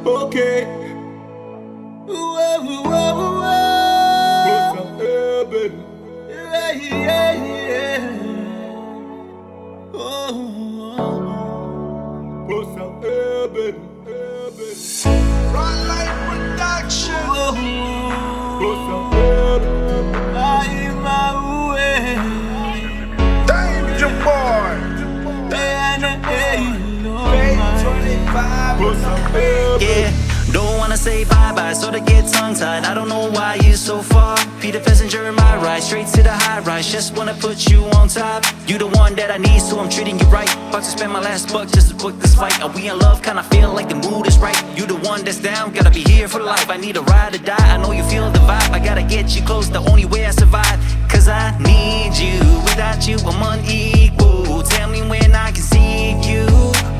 okay. Run like production. Danger boy. Yeah, don't wanna say bye-bye, so to get tongue-tied. I don't know why you're so far. Peter Passenger in my ride, straight to the high rise. Just wanna put you on top. You the one that I need, so I'm treating you right. About to spend my last buck just to book this fight. Are we in love? Kinda feel like the mood is right. You the one that's down, gotta be here for life. I need a ride or die, I know you feel the vibe. I gotta get you close, the only way I survive. Cause I need you, without you I'm unequal. Tell me when I can see you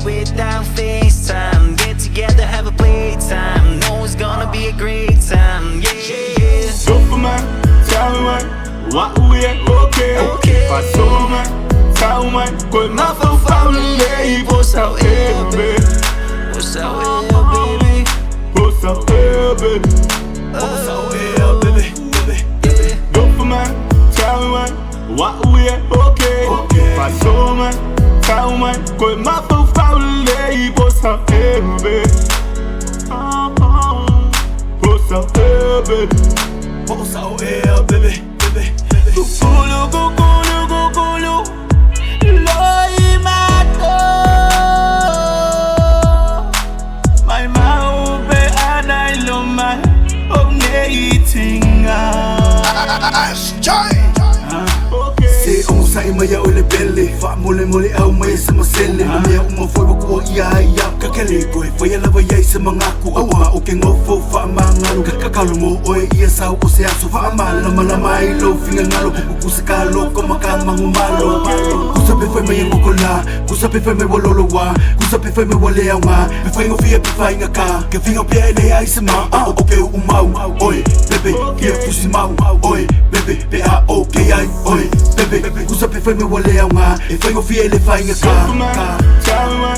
without FaceTime. Get together, have a playtime. Know it's gonna be a great time, yeah. So for man, tell me man, what we are okay. For so man, tell man, good enough for family. What's out here, baby? What's out here, baby? What's out here, baby? What's out here, baby? So for man, tell me man, what we are okay. For so man, tell man, good enough for family. What's out here, baby? What's out here, baby? What's out here, baby? Gugulu, gugulu, gugulu, loy mato. My maube anay lomay, omneyitinga. Say sa imaya ule belle Fa mole mole au may sa masele Mamaya umafoy wag ko iaya Kakaligoy Faya lava yay sa mga ku Awa okay ngofo fa mangalo Kakakalo mo oy iya sa ko siya So fa amala malamay lo Fingangalo Kukusakalo Kumakang umalo Kusabi fay may wakola Kusabi fay may walolowa Kusabi fay may waleaw nga Bifay ngofia bifay nga ka Kafingaw pia ilay sa ma Okay umaw Oy bebe Kia fusimau Oy bebe P-A-O-K-I Oy bebe Kusabi fay may waleaw nga Ifay ngofia ilay nga ka Tell me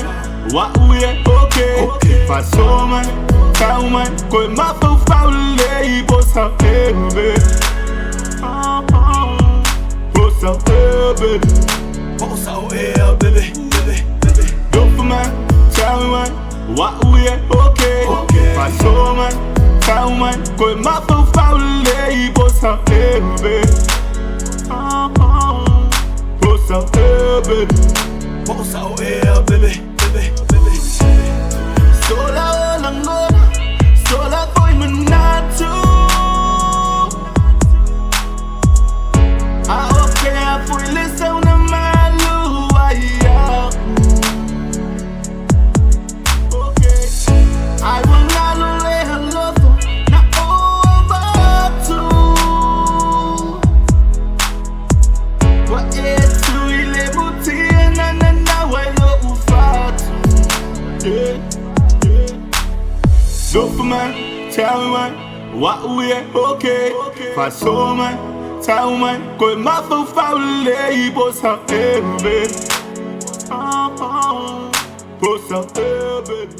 what we are okay. For so man, tell man, good enough for family. What's up here, baby? What's up here, baby? What's out here, baby? Don't for man, tell me man, what we are okay. For so man, tell man, good enough for family. What's up here, baby? What's up here, baby? What's out here, baby? Sola walang ngona, sola ko'y manatu. Okay, apo'y lisaw na maluwaya. Okay, ay wang lalulay haloto na oabatu. Wa etu ilebutia na nanaway lo ufatu. Yeah. So for man, tell me man, what we are okay. For so man, tell man, good enough for family. What's up here, baby? What's up here, baby?